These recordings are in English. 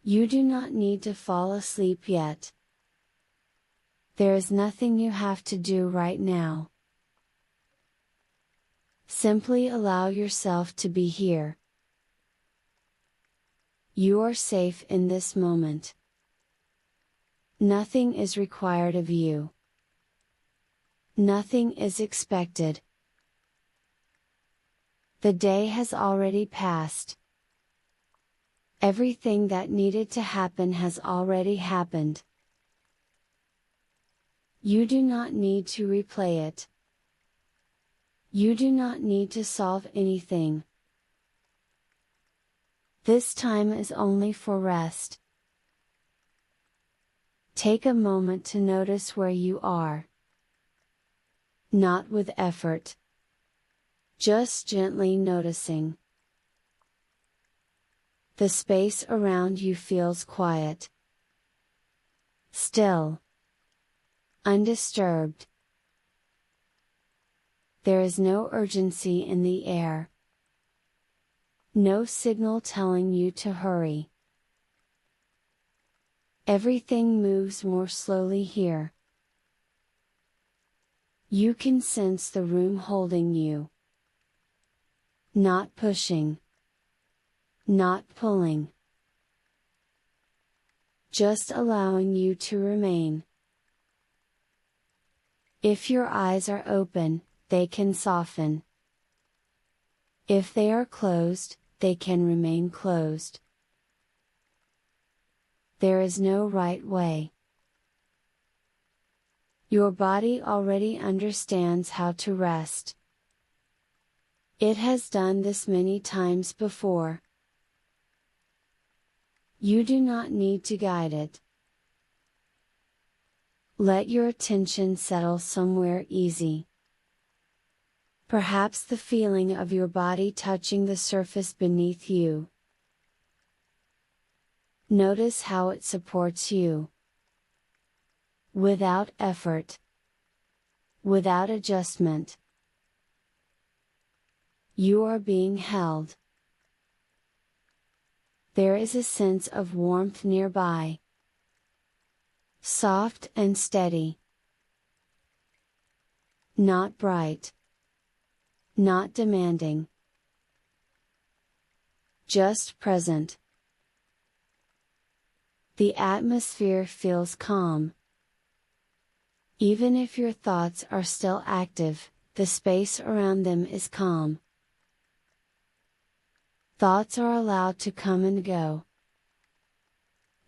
You do not need to fall asleep yet. There is nothing you have to do right now. Simply allow yourself to be here. You are safe in this moment. Nothing is required of you. Nothing is expected. The day has already passed. Everything that needed to happen has already happened. You do not need to replay it. You do not need to solve anything. This time is only for rest. Take a moment to notice where you are. Not with effort. Just gently noticing. The space around you feels quiet. Still. Undisturbed. There is no urgency in the air. No signal telling you to hurry. Everything moves more slowly here. You can sense the room holding you. Not pushing. Not pulling. Just allowing you to remain. If your eyes are open, they can soften. If they are closed, they can remain closed. There is no right way. Your body already understands how to rest. It has done this many times before. You do not need to guide it. Let your attention settle somewhere easy. Perhaps the feeling of your body touching the surface beneath you. Notice how it supports you. Without effort. Without adjustment. You are being held. There is a sense of warmth nearby. Soft and steady. Not bright. Not demanding. Just present. The atmosphere feels calm. Even if your thoughts are still active, the space around them is calm. Thoughts are allowed to come and go.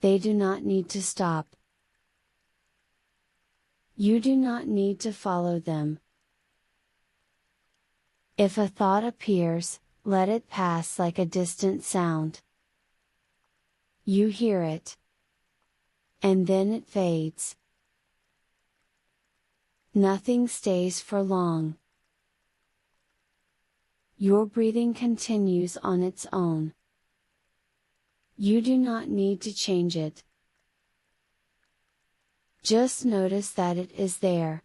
They do not need to stop. You do not need to follow them. If a thought appears, let it pass like a distant sound. You hear it. And then it fades. Nothing stays for long. Your breathing continues on its own. You do not need to change it. Just notice that it is there.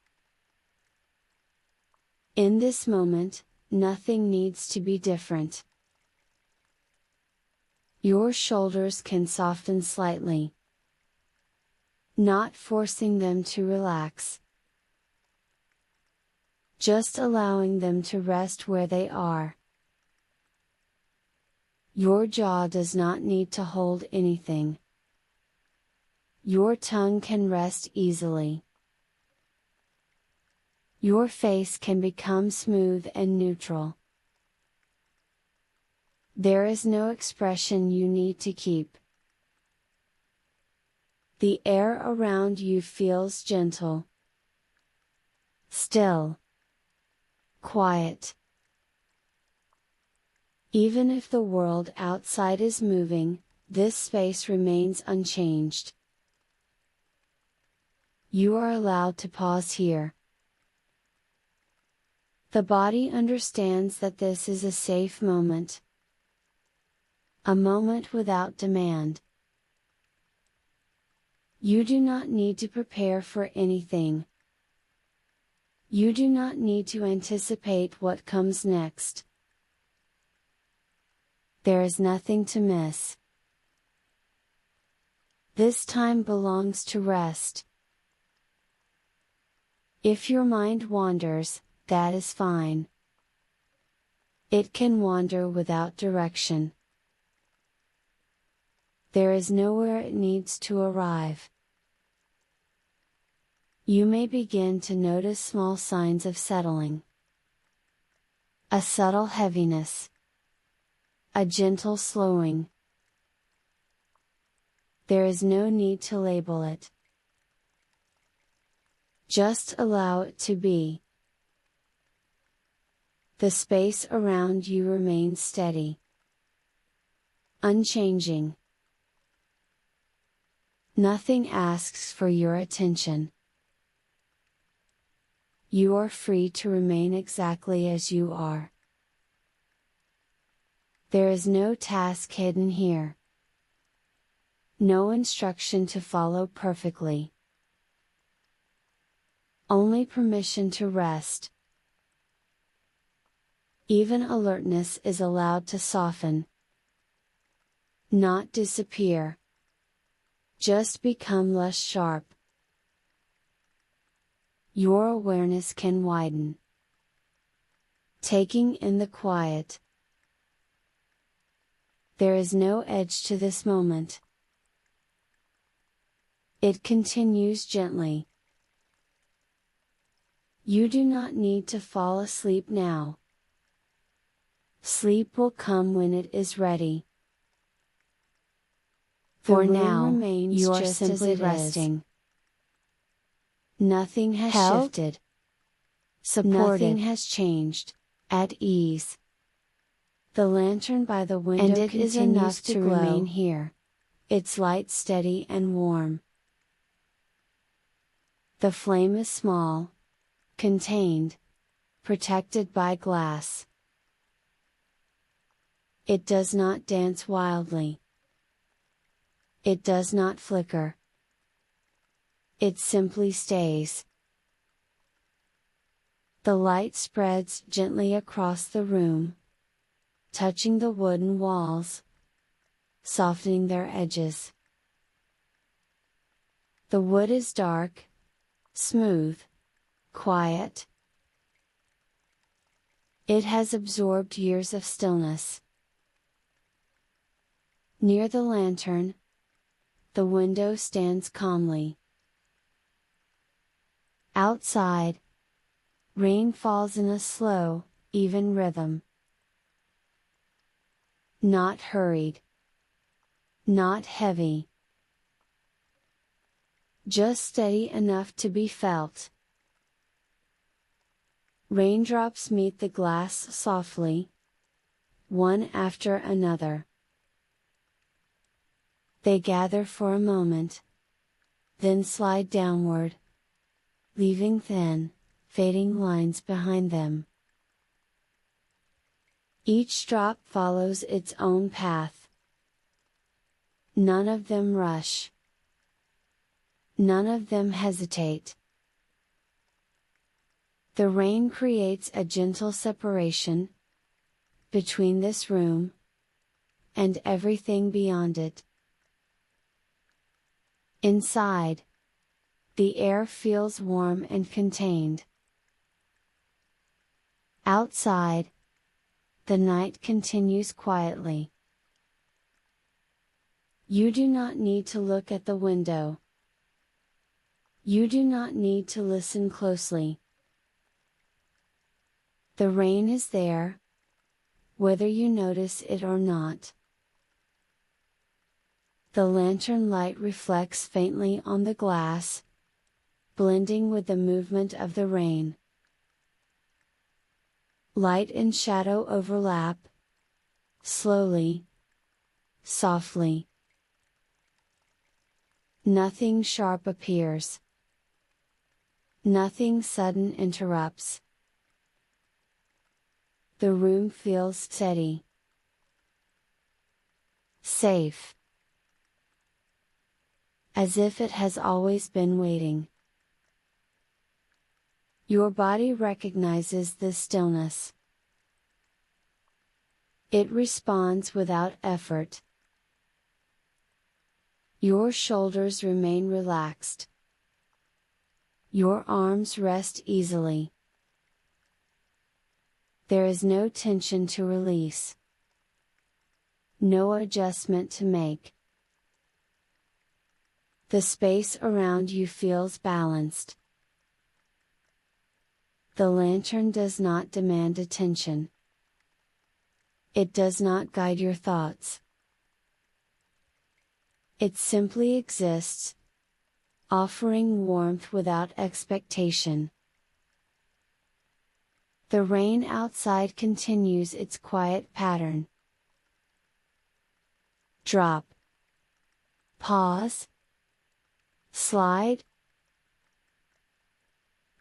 In this moment, nothing needs to be different. Your shoulders can soften slightly. Not forcing them to relax. Just allowing them to rest where they are. Your jaw does not need to hold anything. Your tongue can rest easily. Your face can become smooth and neutral. There is no expression you need to keep. The air around you feels gentle. Still. Quiet. Even if the world outside is moving, this space remains unchanged. You are allowed to pause here. The body understands that this is a safe moment. A moment without demand. You do not need to prepare for anything. You do not need to anticipate what comes next. There is nothing to miss. This time belongs to rest. If your mind wanders, that is fine. It can wander without direction. There is nowhere it needs to arrive. You may begin to notice small signs of settling. A subtle heaviness. A gentle slowing. There is no need to label it. Just allow it to be. The space around you remains steady. Unchanging. Nothing asks for your attention. You are free to remain exactly as you are. There is no task hidden here. No instruction to follow perfectly. Only permission to rest. Even alertness is allowed to soften. Not disappear. Just become less sharp. Your awareness can widen. Taking in the quiet. There is no edge to this moment. It continues gently. You do not need to fall asleep now. Sleep will come when it is ready. For now, you are simply resting. Nothing has shifted. Supported. Nothing has changed. At ease. The lantern by the window and it is enough to remain here. Its light steady and warm. The flame is small, contained, protected by glass. It does not dance wildly. It does not flicker. It simply stays. The light spreads gently across the room, touching the wooden walls, softening their edges. The wood is dark, smooth, quiet. It has absorbed years of stillness. Near the lantern, the window stands calmly. Outside, rain falls in a slow, even rhythm. Not hurried. Not heavy. Just steady enough to be felt. Raindrops meet the glass softly, one after another. They gather for a moment, then slide downward, leaving thin, fading lines behind them. Each drop follows its own path. None of them rush. None of them hesitate. The rain creates a gentle separation between this room and everything beyond it. Inside, the air feels warm and contained. Outside, the night continues quietly. You do not need to look at the window. You do not need to listen closely. The rain is there, whether you notice it or not. The lantern light reflects faintly on the glass, blending with the movement of the rain. Light and shadow overlap, slowly, softly. Nothing sharp appears. Nothing sudden interrupts. The room feels steady. Safe. As if it has always been waiting. Your body recognizes this stillness. It responds without effort. Your shoulders remain relaxed. Your arms rest easily. There is no tension to release. No adjustment to make. The space around you feels balanced. The lantern does not demand attention. It does not guide your thoughts. It simply exists, offering warmth without expectation. The rain outside continues its quiet pattern. Drop. Pause. Slide.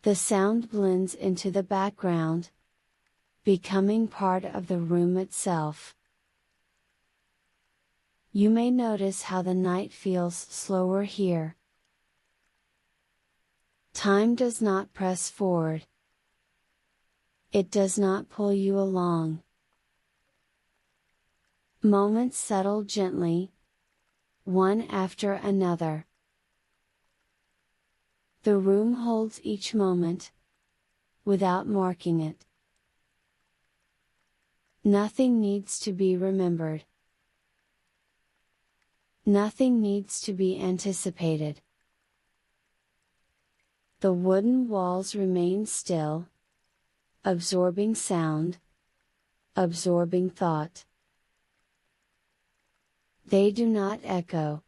The sound blends into the background, becoming part of the room itself. You may notice how the night feels slower here. Time does not press forward. It does not pull you along. Moments settle gently, one after another. The room holds each moment, without marking it. Nothing needs to be remembered. Nothing needs to be anticipated. The wooden walls remain still, absorbing sound, absorbing thought. They do not echo.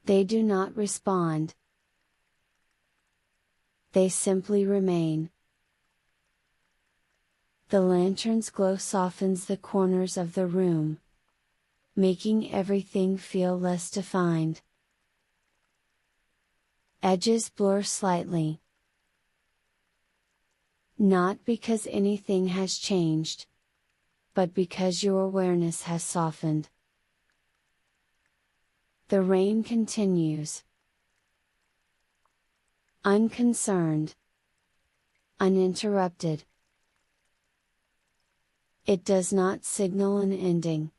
They do not respond. They simply remain. The lantern's glow softens the corners of the room, making everything feel less defined. Edges blur slightly. Not because anything has changed, but because your awareness has softened. The rain continues. Unconcerned. Uninterrupted. It does not signal an ending.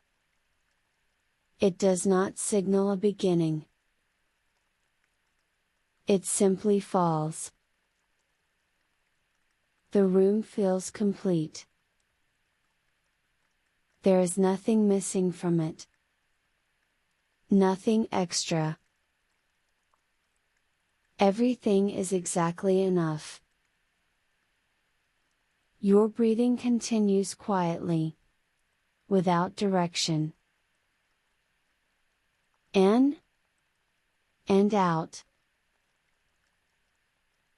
It does not signal a beginning. It simply falls. The room feels complete. There is nothing missing from it. Nothing extra. Everything is exactly enough. Your breathing continues quietly, without direction. In and out.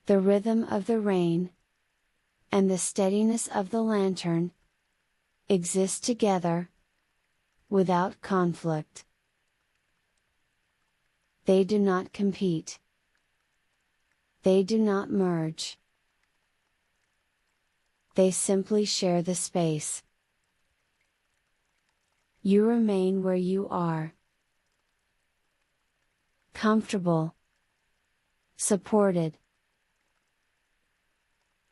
The rhythm of the rain, and the steadiness of the lantern, exist together, without conflict. They do not compete. They do not merge. They simply share the space. You remain where you are. Comfortable. Supported.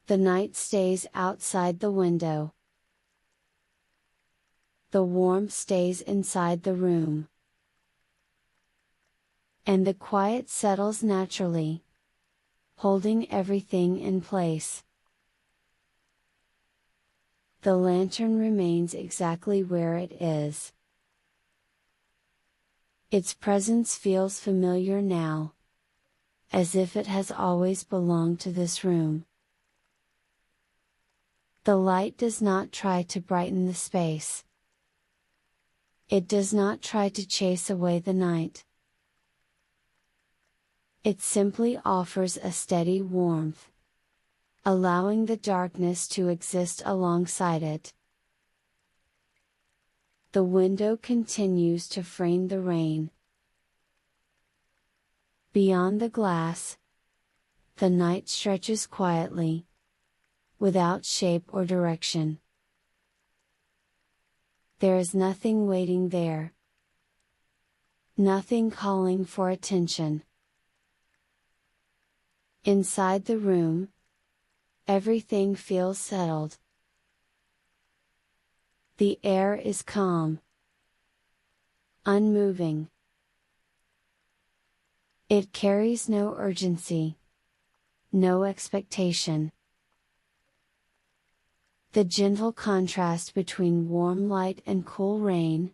The night stays outside the window. The warmth stays inside the room. And the quiet settles naturally, holding everything in place. The lantern remains exactly where it is. Its presence feels familiar now, as if it has always belonged to this room. The light does not try to brighten the space. It does not try to chase away the night. It simply offers a steady warmth, allowing the darkness to exist alongside it. The window continues to frame the rain. Beyond the glass, the night stretches quietly, without shape or direction. There is nothing waiting there. Nothing calling for attention. Inside the room, everything feels settled. The air is calm, unmoving. It carries no urgency, no expectation. The gentle contrast between warm light and cool rain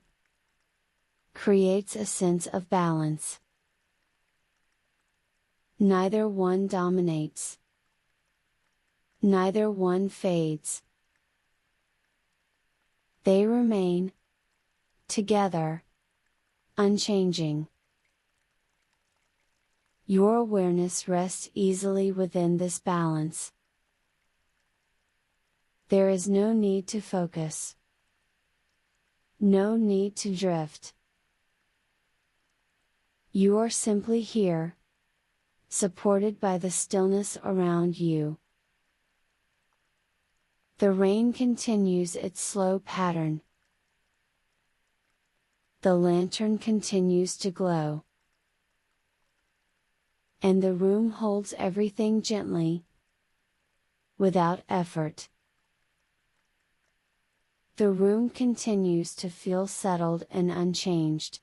creates a sense of balance. Neither one dominates. Neither one fades. They remain together, unchanging. Your awareness rests easily within this balance. There is no need to focus. No need to drift. You are simply here, supported by the stillness around you. The rain continues its slow pattern. The lantern continues to glow. And the room holds everything gently, without effort. The room continues to feel settled and unchanged.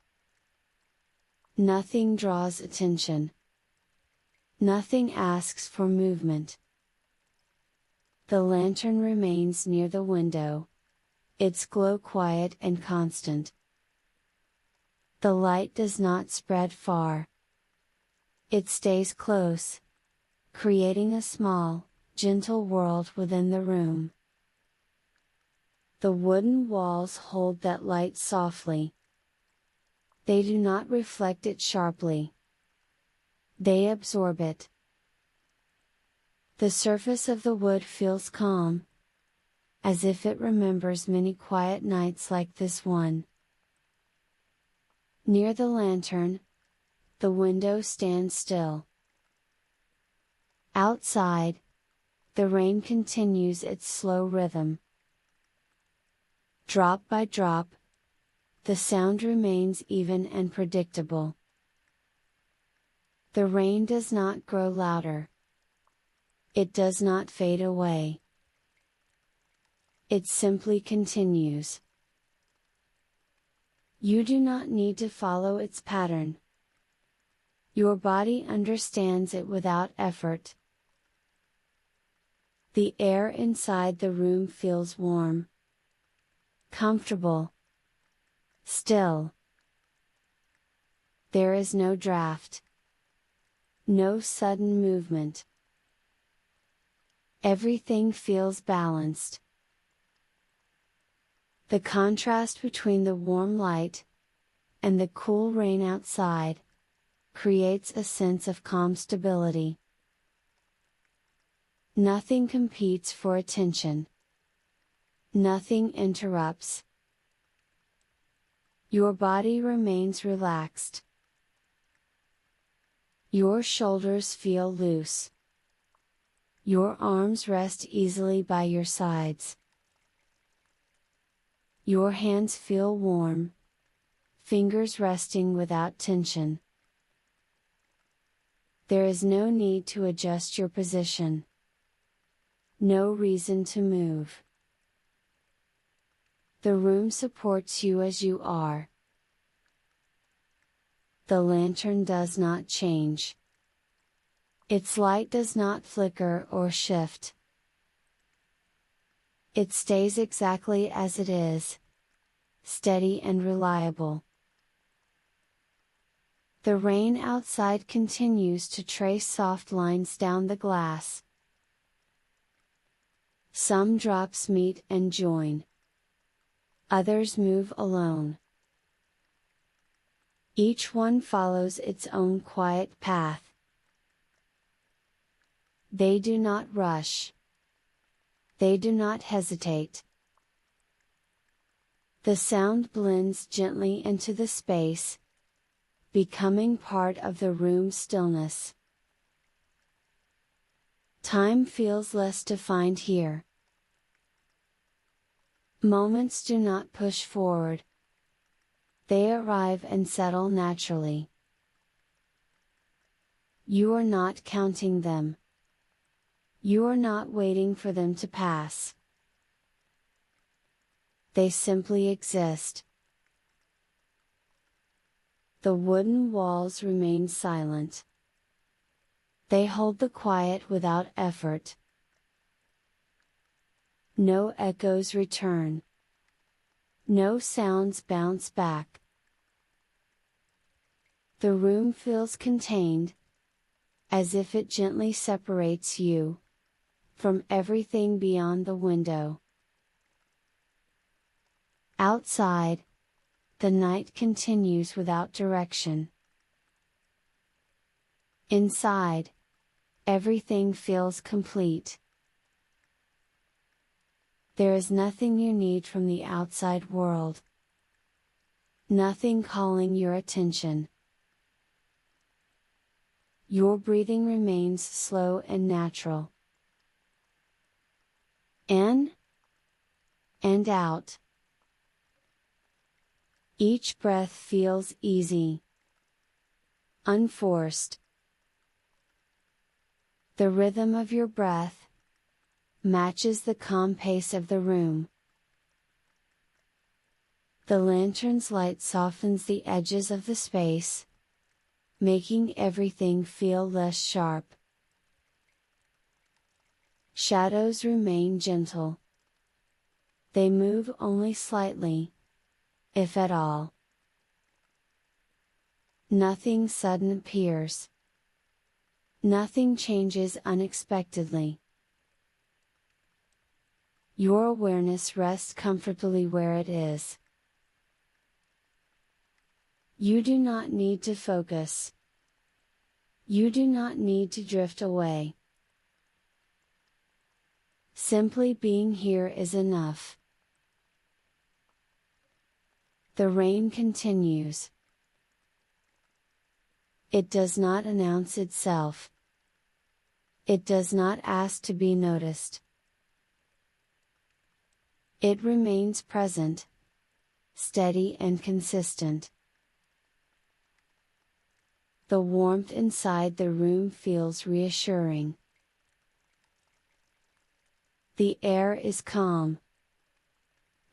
Nothing draws attention. Nothing asks for movement. The lantern remains near the window, its glow quiet and constant. The light does not spread far. It stays close, creating a small, gentle world within the room. The wooden walls hold that light softly. They do not reflect it sharply. They absorb it. The surface of the wood feels calm, as if it remembers many quiet nights like this one. Near the lantern, the window stands still. Outside, the rain continues its slow rhythm. Drop by drop, the sound remains even and predictable. The rain does not grow louder. It does not fade away. It simply continues. You do not need to follow its pattern. Your body understands it without effort. The air inside the room feels warm, comfortable, still. There is no draft. No sudden movement. Everything feels balanced. The contrast between the warm light and the cool rain outside creates a sense of calm stability. Nothing competes for attention. Nothing interrupts. Your body remains relaxed. Your shoulders feel loose. Your arms rest easily by your sides. Your hands feel warm, fingers resting without tension. There is no need to adjust your position. No reason to move. The room supports you as you are. The lantern does not change. Its light does not flicker or shift. It stays exactly as it is, steady and reliable. The rain outside continues to trace soft lines down the glass. Some drops meet and join. Others move alone. Each one follows its own quiet path. They do not rush. They do not hesitate. The sound blends gently into the space, becoming part of the room's stillness. Time feels less defined here. Moments do not push forward. They arrive and settle naturally. You are not counting them. You are not waiting for them to pass. They simply exist. The wooden walls remain silent. They hold the quiet without effort. No echoes return. No sounds bounce back. The room feels contained, as if it gently separates you from everything beyond the window. Outside, the night continues without direction. Inside, everything feels complete. There is nothing you need from the outside world. Nothing calling your attention. Your breathing remains slow and natural. In and out. Each breath feels easy, unforced. The rhythm of your breath matches the calm pace of the room. The lantern's light softens the edges of the space, making everything feel less sharp. Shadows remain gentle. They move only slightly, if at all. Nothing sudden appears. Nothing changes unexpectedly. Your awareness rests comfortably where it is. You do not need to focus. You do not need to drift away. Simply being here is enough. The rain continues. It does not announce itself. It does not ask to be noticed. It remains present, steady and consistent. The warmth inside the room feels reassuring. The air is calm,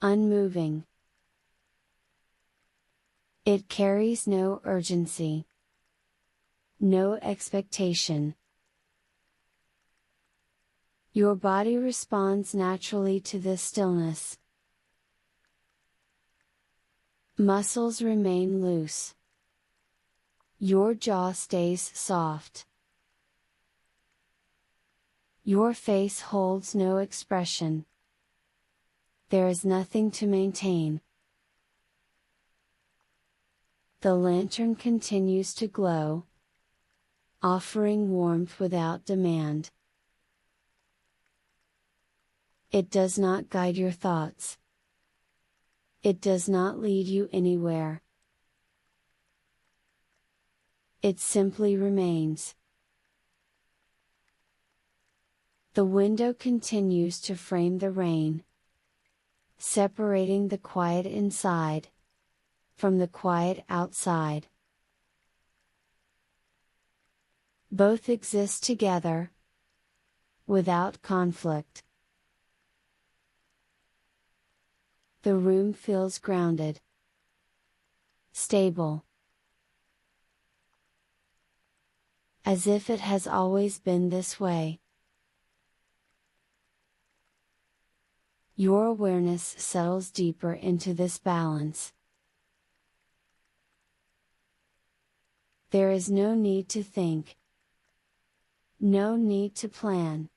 unmoving. It carries no urgency, no expectation. Your body responds naturally to this stillness. Muscles remain loose. Your jaw stays soft. Your face holds no expression. There is nothing to maintain. The lantern continues to glow, offering warmth without demand. It does not guide your thoughts. It does not lead you anywhere. It simply remains. The window continues to frame the rain, separating the quiet inside from the quiet outside. Both exist together, without conflict. The room feels grounded, stable, as if it has always been this way. Your awareness settles deeper into this balance. There is no need to think. No need to plan.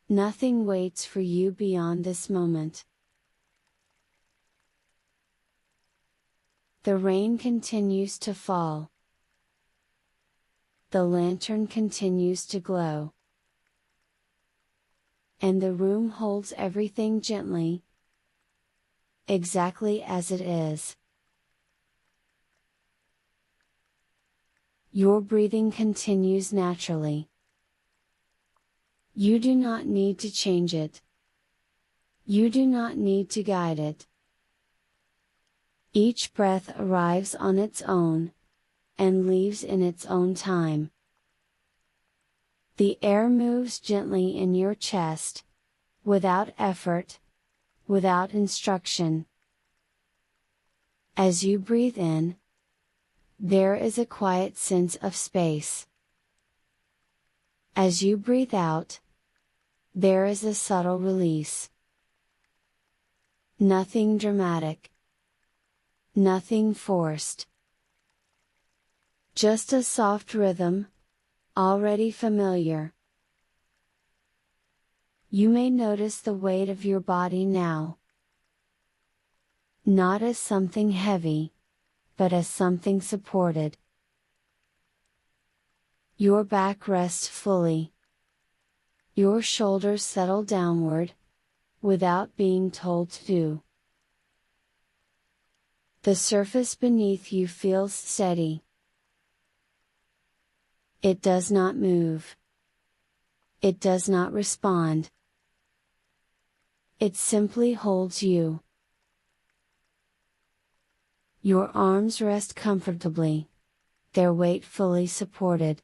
Nothing waits for you beyond this moment. The rain continues to fall. The lantern continues to glow. And the room holds everything gently, exactly as it is. Your breathing continues naturally. You do not need to change it. You do not need to guide it. Each breath arrives on its own, and leaves in its own time. The air moves gently in your chest, without effort, without instruction. As you breathe in, there is a quiet sense of space. As you breathe out, there is a subtle release. Nothing dramatic. Nothing forced. Just a soft rhythm, already familiar. You may notice the weight of your body now. Not as something heavy, but as something supported. Your back rests fully. Your shoulders settle downward, without being told to. The surface beneath you feels steady. It does not move. It does not respond. It simply holds you. Your arms rest comfortably, their weight fully supported.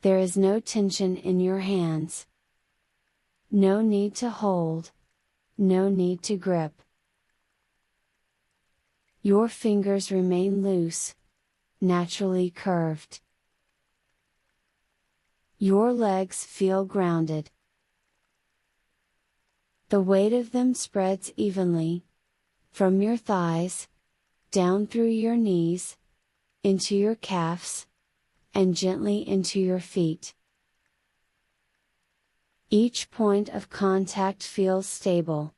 There is no tension in your hands. No need to hold. No need to grip. Your fingers remain loose, naturally curved. Your legs feel grounded. The weight of them spreads evenly, from your thighs, down through your knees, into your calves, and gently into your feet. Each point of contact feels stable.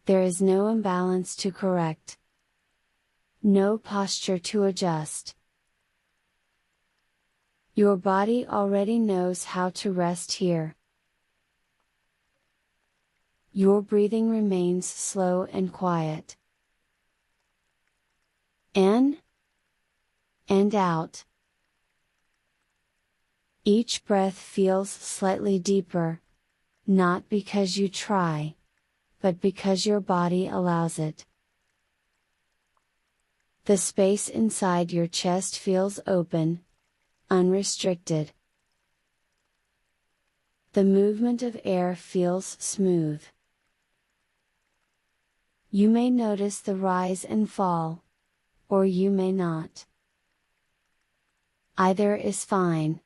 There is no imbalance to correct. No posture to adjust. Your body already knows how to rest here. Your breathing remains slow and quiet. In and out. Each breath feels slightly deeper, not because you try, but because your body allows it. The space inside your chest feels open, unrestricted. The movement of air feels smooth. You may notice the rise and fall, or you may not. Either is fine.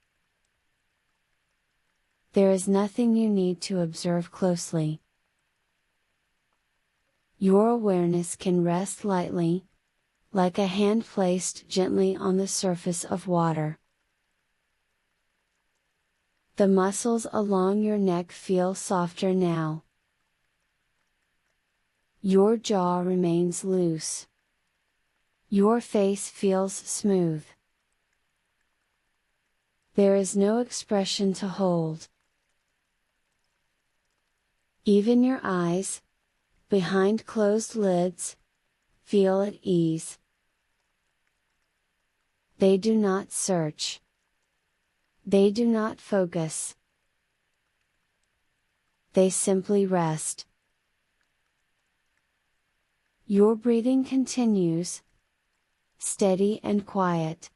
There is nothing you need to observe closely. Your awareness can rest lightly, like a hand placed gently on the surface of water. The muscles along your neck feel softer now. Your jaw remains loose. Your face feels smooth. There is no expression to hold. Even your eyes, behind closed lids, feel at ease. They do not search. They do not focus. They simply rest. Your breathing continues, steady and quiet.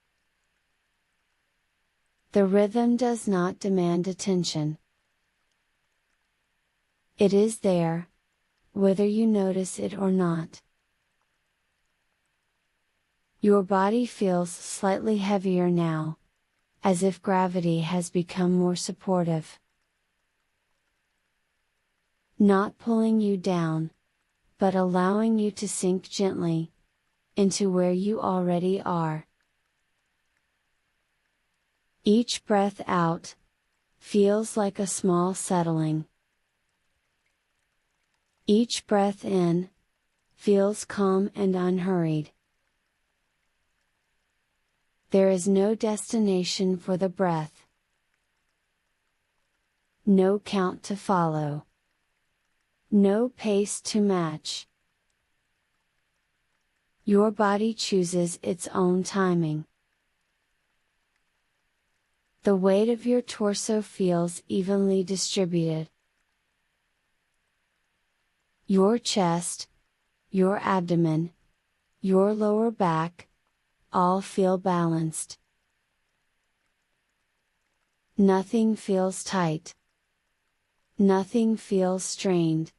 The rhythm does not demand attention. It is there, whether you notice it or not. Your body feels slightly heavier now, as if gravity has become more supportive. Not pulling you down, but allowing you to sink gently, into where you already are. Each breath out, feels like a small settling. Each breath in, feels calm and unhurried. There is no destination for the breath. No count to follow. No pace to match. Your body chooses its own timing. The weight of your torso feels evenly distributed. Your chest, your abdomen, your lower back, all feel balanced. Nothing feels tight. Nothing feels strained.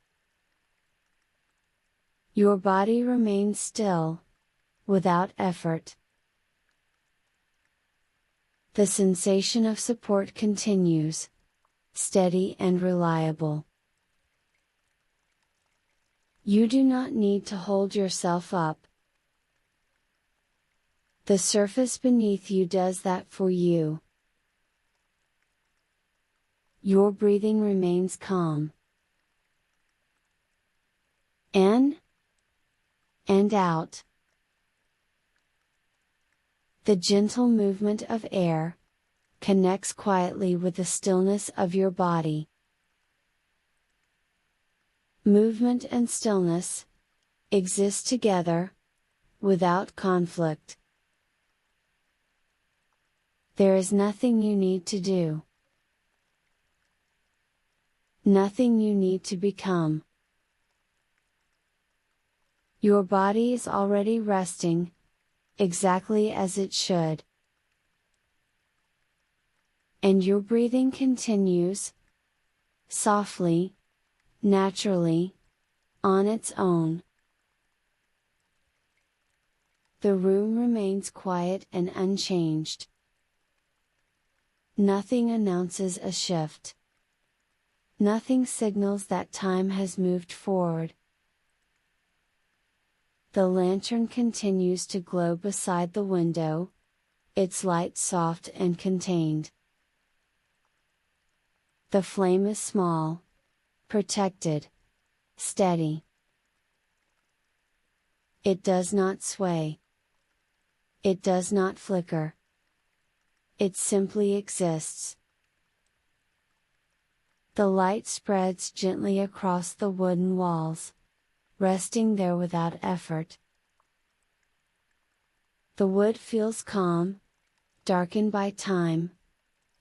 Your body remains still, without effort. The sensation of support continues, steady and reliable. You do not need to hold yourself up. The surface beneath you does that for you. Your breathing remains calm. In and out. The gentle movement of air connects quietly with the stillness of your body. Movement and stillness exist together, without conflict. There is nothing you need to do. Nothing you need to become. Your body is already resting, exactly as it should. And your breathing continues, softly, naturally, on its own. The room remains quiet and unchanged. Nothing announces a shift. Nothing signals that time has moved forward. The lantern continues to glow beside the window, its light soft and contained. The flame is small, protected, steady. It does not sway. It does not flicker. It simply exists. The light spreads gently across the wooden walls, resting there without effort. The wood feels calm, darkened by time,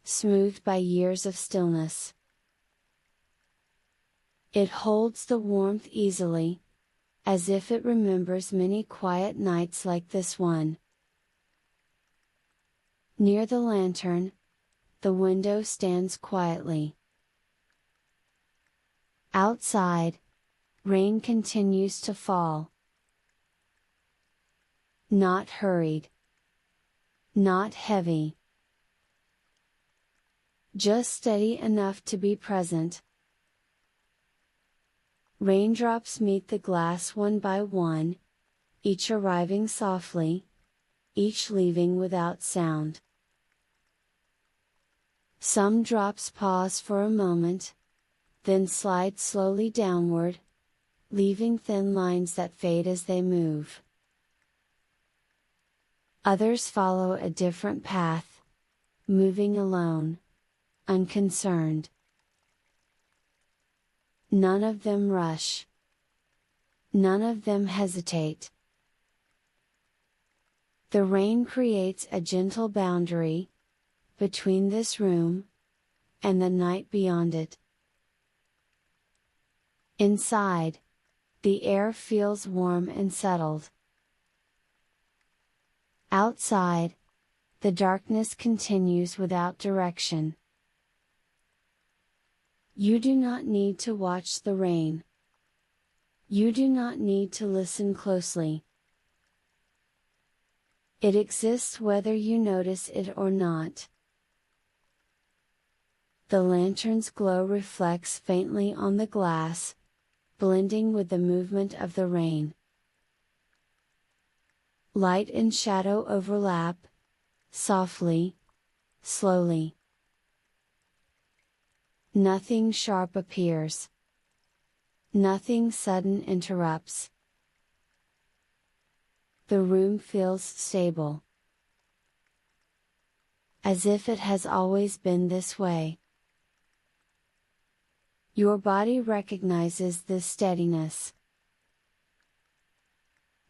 smoothed by years of stillness. It holds the warmth easily, as if it remembers many quiet nights like this one. Near the lantern, the window stands quietly. Outside, rain continues to fall. Not hurried. Not heavy. Just steady enough to be present. Raindrops meet the glass one by one, each arriving softly, each leaving without sound. Some drops pause for a moment, then slide slowly downward, leaving thin lines that fade as they move. Others follow a different path, moving alone, unconcerned. None of them rush. None of them hesitate. The rain creates a gentle boundary between this room and the night beyond it. Inside, the air feels warm and settled. Outside, the darkness continues without direction. You do not need to watch the rain. You do not need to listen closely. It exists whether you notice it or not. The lantern's glow reflects faintly on the glass, blending with the movement of the rain. Light and shadow overlap, softly, slowly. Nothing sharp appears. Nothing sudden interrupts. The room feels stable. As if it has always been this way. Your body recognizes this steadiness.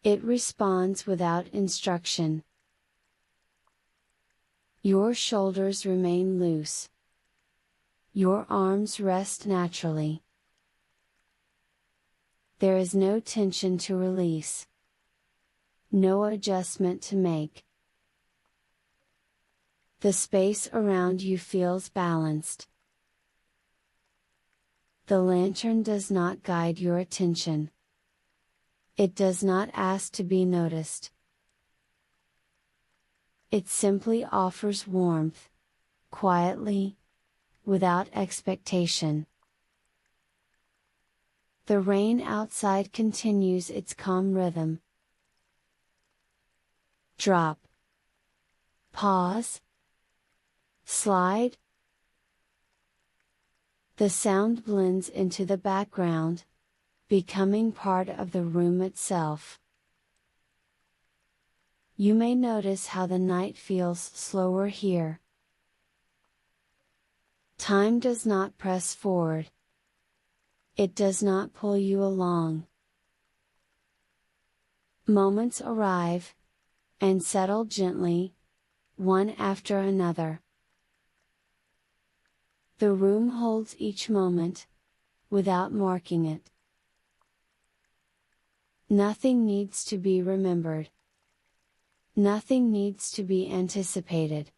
It responds without instruction. Your shoulders remain loose. Your arms rest naturally. There is no tension to release. No adjustment to make. The space around you feels balanced. The lantern does not guide your attention. It does not ask to be noticed. It simply offers warmth, quietly, without expectation. The rain outside continues its calm rhythm. Drop. Pause. Slide. The sound blends into the background, becoming part of the room itself. You may notice how the night feels slower here. Time does not press forward. It does not pull you along. Moments arrive, and settle gently, one after another. The room holds each moment, without marking it. Nothing needs to be remembered. Nothing needs to be anticipated.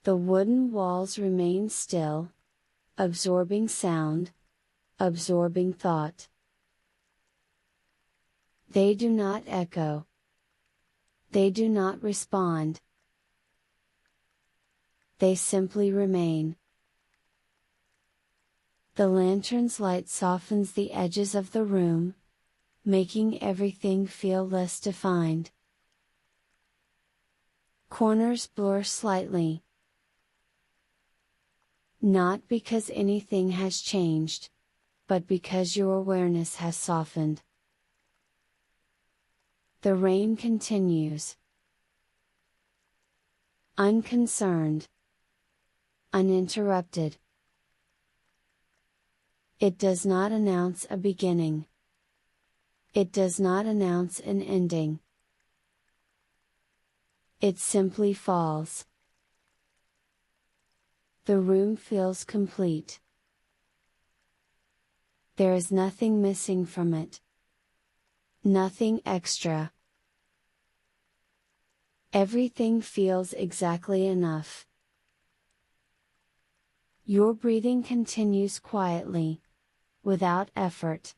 The wooden walls remain still, absorbing sound, absorbing thought. They do not echo. They do not respond. They simply remain. The lantern's light softens the edges of the room, making everything feel less defined. Corners blur slightly. Not because anything has changed, but because your awareness has softened. The rain continues. Unconcerned. Uninterrupted. It does not announce a beginning. It does not announce an ending. It simply falls. The room feels complete. There is nothing missing from it. Nothing extra. Everything feels exactly enough. Your breathing continues quietly, without effort.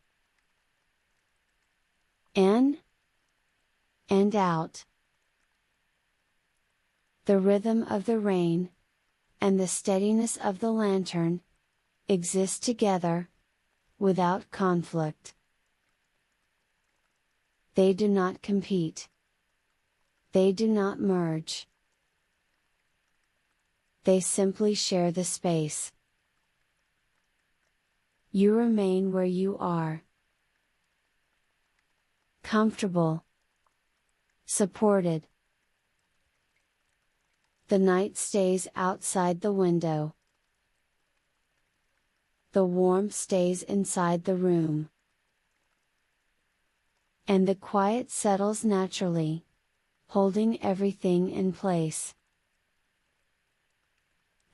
In and out. The rhythm of the rain, and the steadiness of the lantern, exist together, without conflict. They do not compete. They do not merge. They simply share the space. You remain where you are. Comfortable. Supported. The night stays outside the window. The warmth stays inside the room. And the quiet settles naturally, holding everything in place.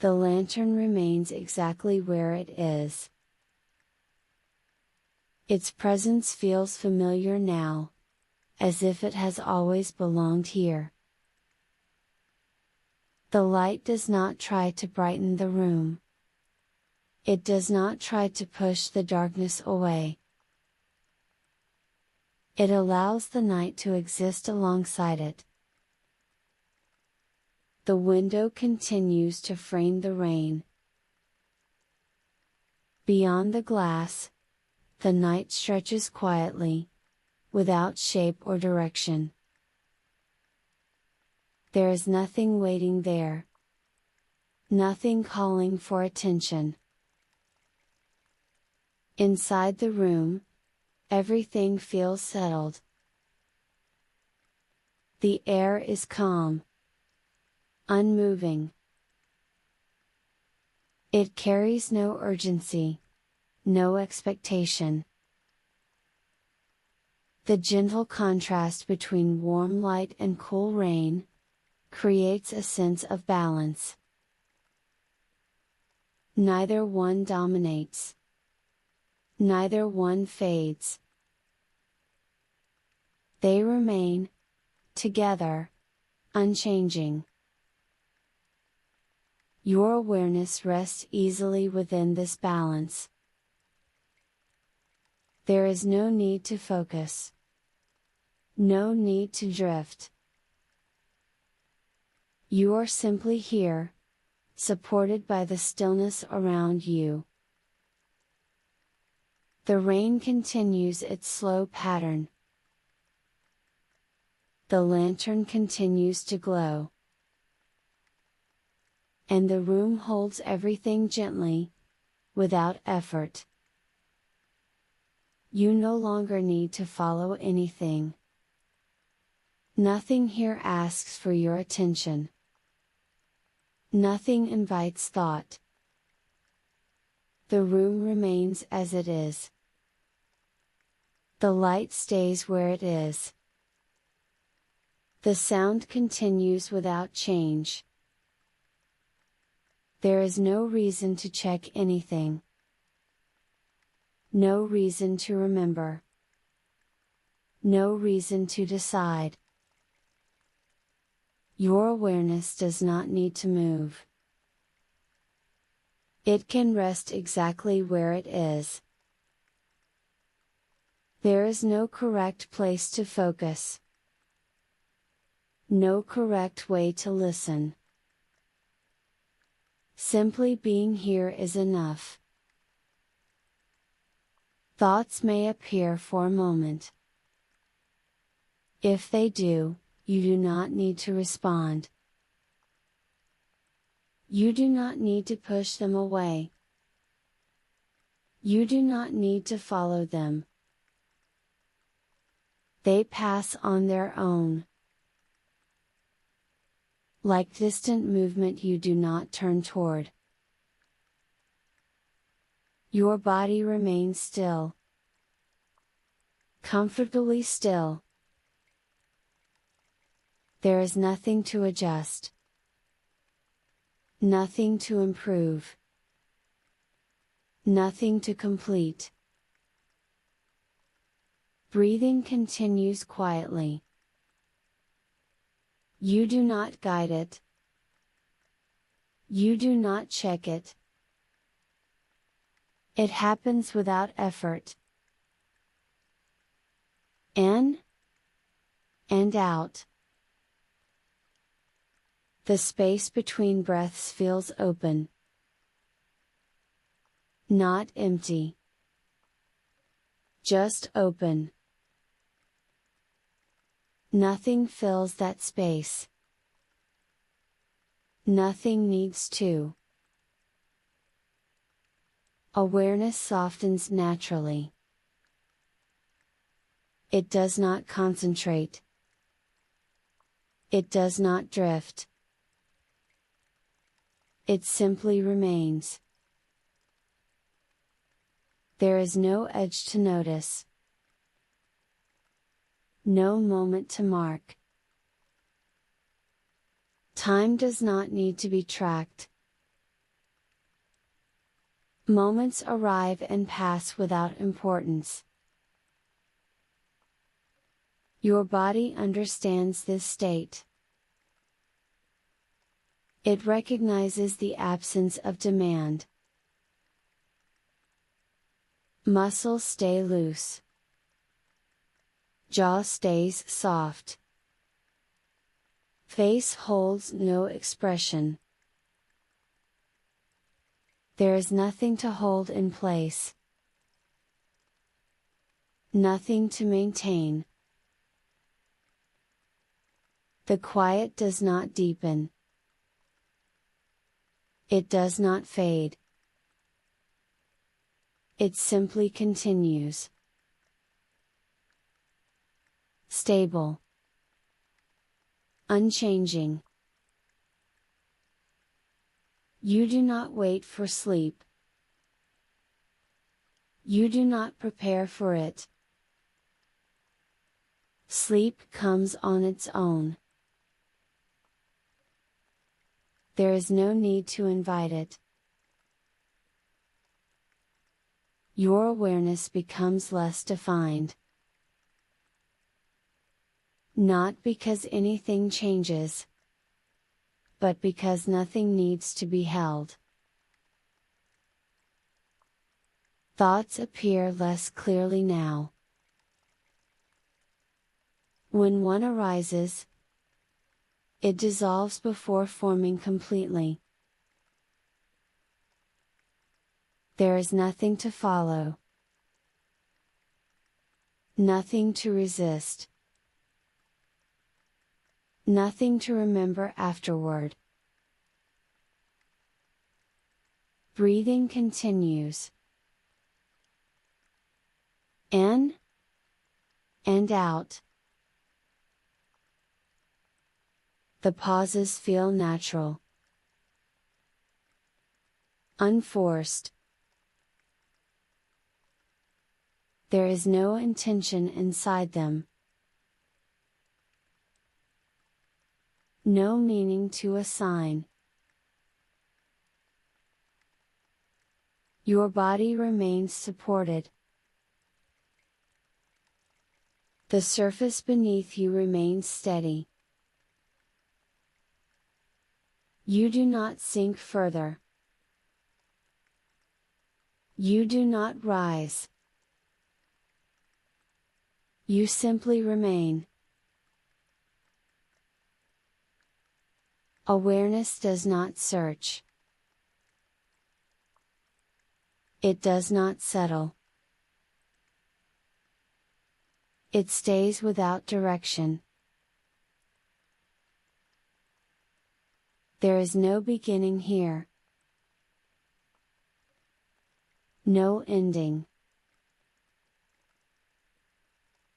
The lantern remains exactly where it is. Its presence feels familiar now, as if it has always belonged here. The light does not try to brighten the room. It does not try to push the darkness away. It allows the night to exist alongside it. The window continues to frame the rain. Beyond the glass, the night stretches quietly, without shape or direction. There is nothing waiting there. Nothing calling for attention. Inside the room, everything feels settled. The air is calm. Unmoving. It carries no urgency. No expectation. The gentle contrast between warm light and cool rain creates a sense of balance. Neither one dominates. Neither one fades. They remain, together, unchanging. Your awareness rests easily within this balance. There is no need to focus. No need to drift. You are simply here, supported by the stillness around you. The rain continues its slow pattern. The lantern continues to glow. And the room holds everything gently, without effort. You no longer need to follow anything. Nothing here asks for your attention. Nothing invites thought. The room remains as it is. The light stays where it is. The sound continues without change. There is no reason to check anything. No reason to remember. No reason to decide. Your awareness does not need to move. It can rest exactly where it is. There is no correct place to focus. No correct way to listen. Simply being here is enough. Thoughts may appear for a moment. If they do, you do not need to respond. You do not need to push them away. You do not need to follow them. They pass on their own. Like distant movement you do not turn toward. Your body remains still. Comfortably still. There is nothing to adjust. Nothing to improve. Nothing to complete. Breathing continues quietly. You do not guide it. You do not check it. It happens without effort. In and out. The space between breaths feels open. Not empty. Just open. Nothing fills that space. Nothing needs to. Awareness softens naturally. It does not concentrate. It does not drift. It simply remains. There is no edge to notice. No moment to mark. Time does not need to be tracked. Moments arrive and pass without importance. Your body understands this state. It recognizes the absence of demand. Muscles stay loose. Jaw stays soft. Face holds no expression. There is nothing to hold in place. Nothing to maintain. The quiet does not deepen. It does not fade. It simply continues. Stable. Unchanging. You do not wait for sleep. You do not prepare for it. Sleep comes on its own. There is no need to invite it. Your awareness becomes less defined. Not because anything changes, but because nothing needs to be held. Thoughts appear less clearly now. When one arises, it dissolves before forming completely. There is nothing to follow. Nothing to resist. Nothing to remember afterward. Breathing continues. In and out. The pauses feel natural. Unforced. There is no intention inside them. No meaning to assign. Your body remains supported. The surface beneath you remains steady. You do not sink further. You do not rise. You simply remain. Awareness does not search. It does not settle. It stays without direction. There is no beginning here. No ending.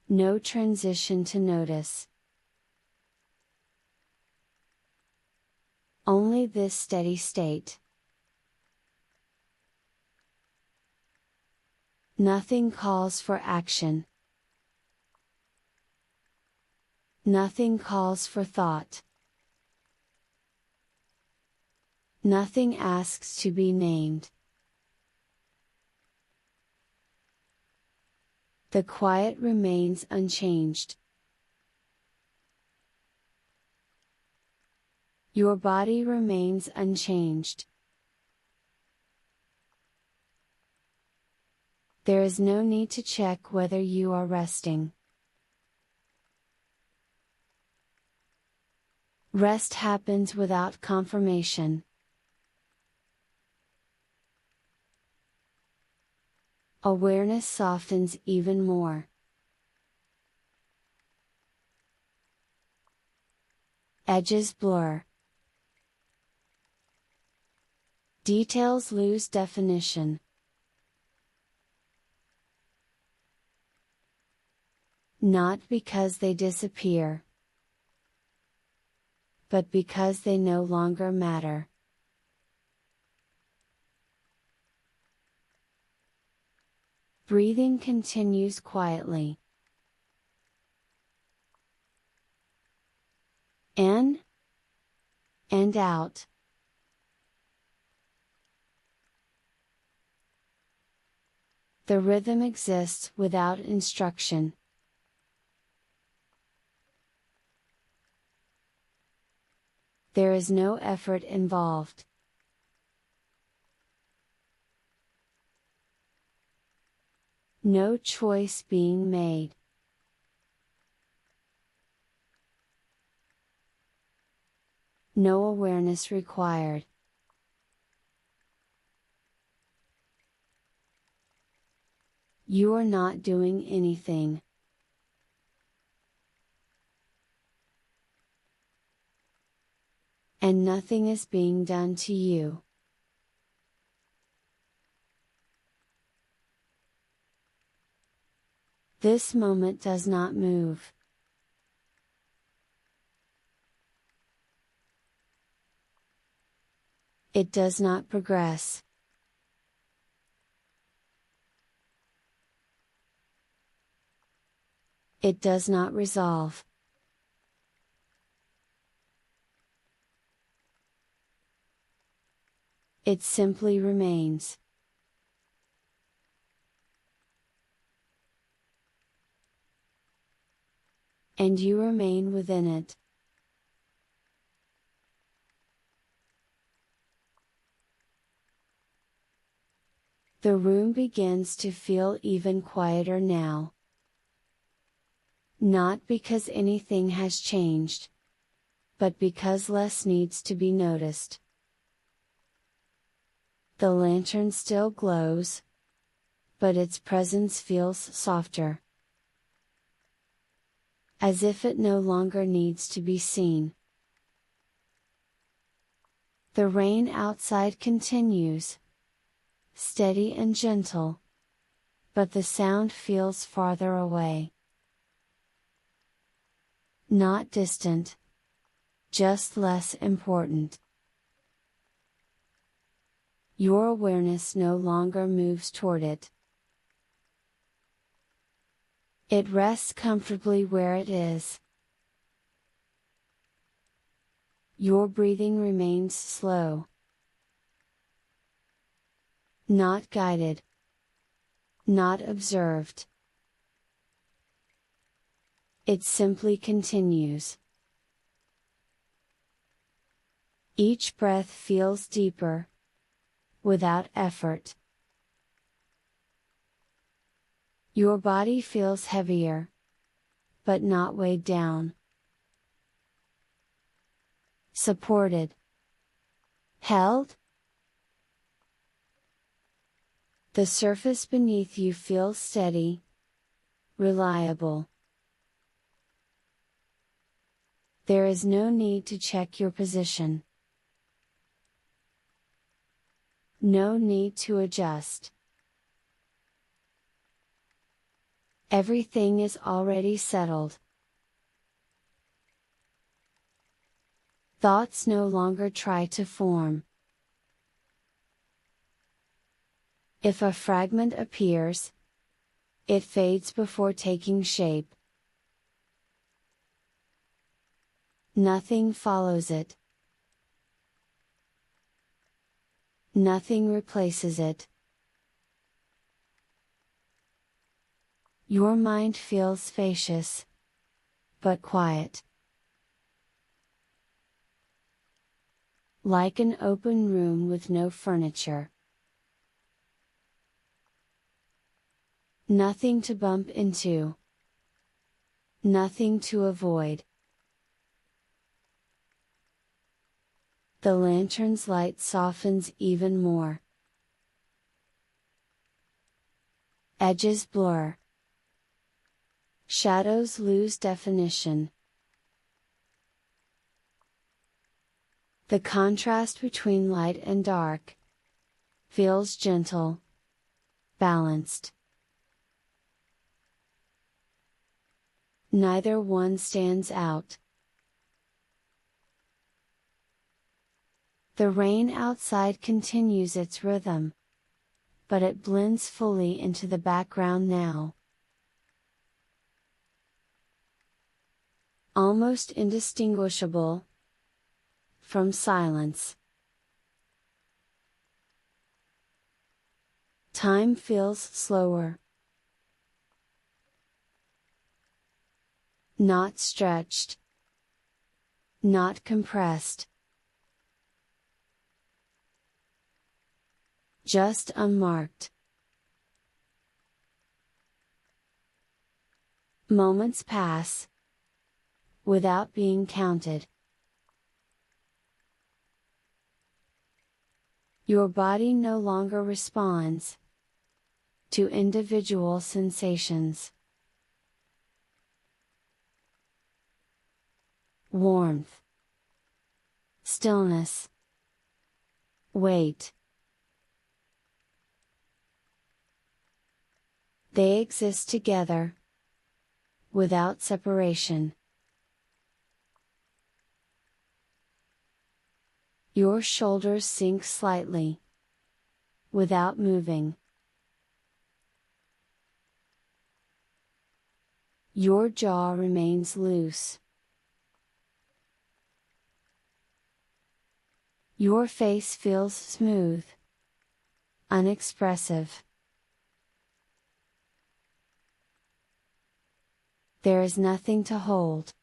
No transition to notice. Only this steady state. Nothing calls for action. Nothing calls for thought. Nothing asks to be named. The quiet remains unchanged. Your body remains unchanged. There is no need to check whether you are resting. Rest happens without confirmation. Awareness softens even more. Edges blur. Details lose definition. Not because they disappear, but because they no longer matter. Breathing continues quietly. In and out. The rhythm exists without instruction. There is no effort involved. No choice being made. No awareness required. You are not doing anything. And nothing is being done to you. This moment does not move. It does not progress. It does not resolve. It simply remains. And you remain within it. The room begins to feel even quieter now. Not because anything has changed, but because less needs to be noticed. The lantern still glows, but its presence feels softer. As if it no longer needs to be seen. The rain outside continues, steady and gentle, but the sound feels farther away. Not distant, just less important. Your awareness no longer moves toward it. It rests comfortably where it is. Your breathing remains slow. Not guided. Not observed. It simply continues. Each breath feels deeper, without effort. Your body feels heavier, but not weighed down. Supported. Held. The surface beneath you feels steady, reliable. There is no need to check your position. No need to adjust. Everything is already settled. Thoughts no longer try to form. If a fragment appears, it fades before taking shape. Nothing follows it. Nothing replaces it. Your mind feels spacious, but quiet. Like an open room with no furniture. Nothing to bump into. Nothing to avoid. The lantern's light softens even more. Edges blur. Shadows lose definition. The contrast between light and dark feels gentle, balanced. Neither one stands out. The rain outside continues its rhythm, but it blends fully into the background now. Almost indistinguishable from silence. Time feels slower. Not stretched. Not compressed. Just unmarked. Moments pass, without being counted. Your body no longer responds to individual sensations. Warmth. Stillness. Weight. They exist together, without separation. Your shoulders sink slightly, without moving. Your jaw remains loose. Your face feels smooth, unexpressive. There is nothing to hold.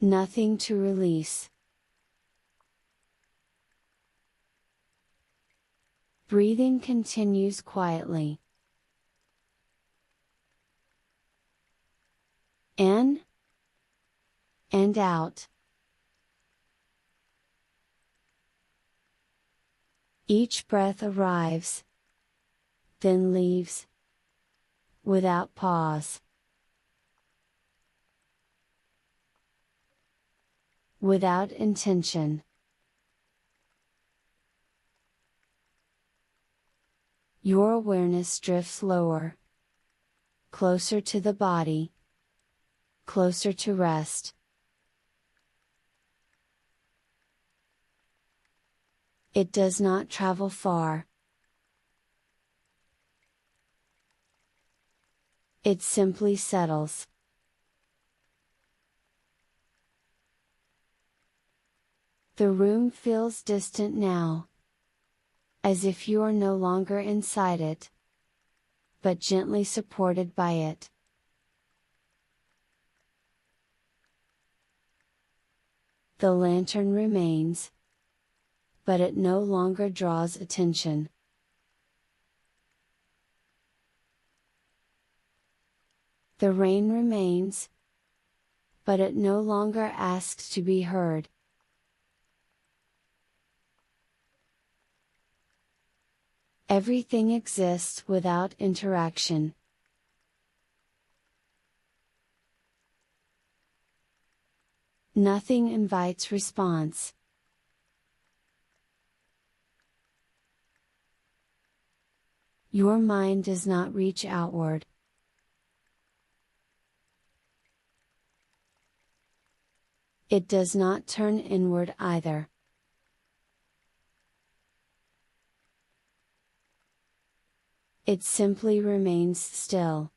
Nothing to release. Breathing continues quietly. In and out. Each breath arrives, then leaves, without pause. Without intention. Your awareness drifts lower, closer to the body, closer to rest. It does not travel far. It simply settles. The room feels distant now, as if you are no longer inside it, but gently supported by it. The lantern remains, but it no longer draws attention. The rain remains, but it no longer asks to be heard. Everything exists without interaction. Nothing invites response. Your mind does not reach outward. It does not turn inward either. It simply remains still.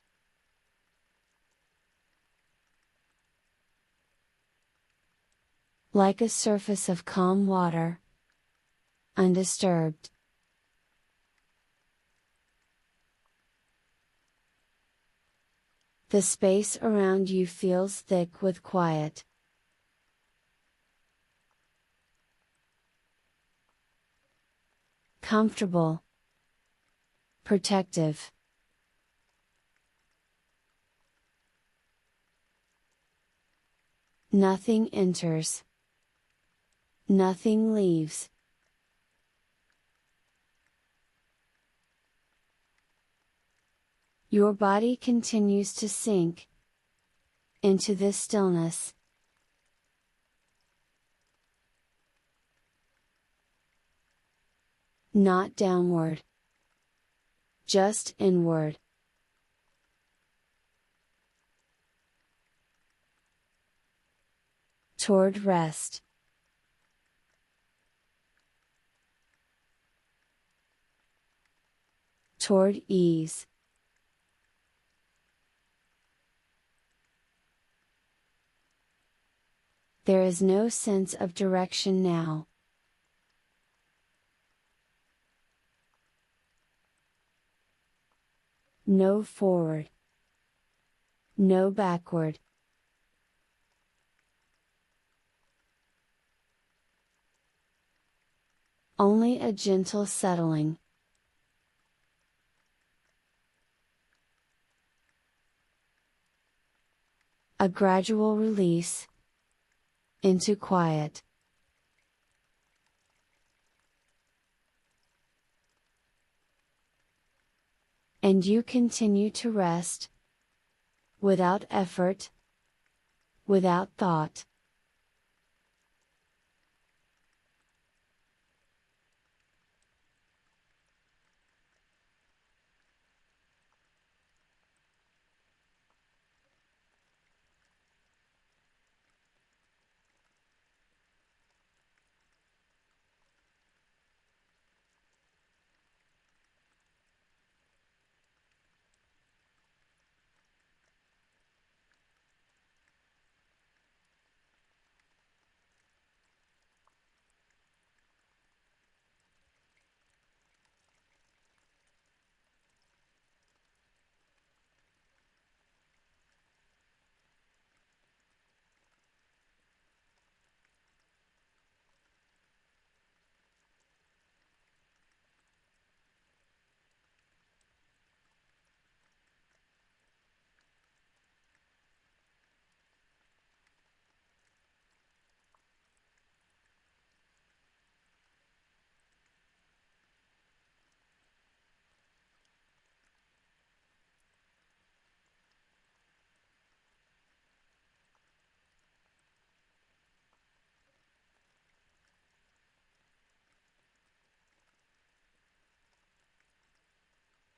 Like a surface of calm water, undisturbed. The space around you feels thick with quiet. Comfortable. Protective. Nothing enters. Nothing leaves. Your body continues to sink into this stillness. Not downward. Just inward. Toward rest. Toward ease. There is no sense of direction now. No forward. No backward. Only a gentle settling. A gradual release into quiet. And you continue to rest, without effort, without thought.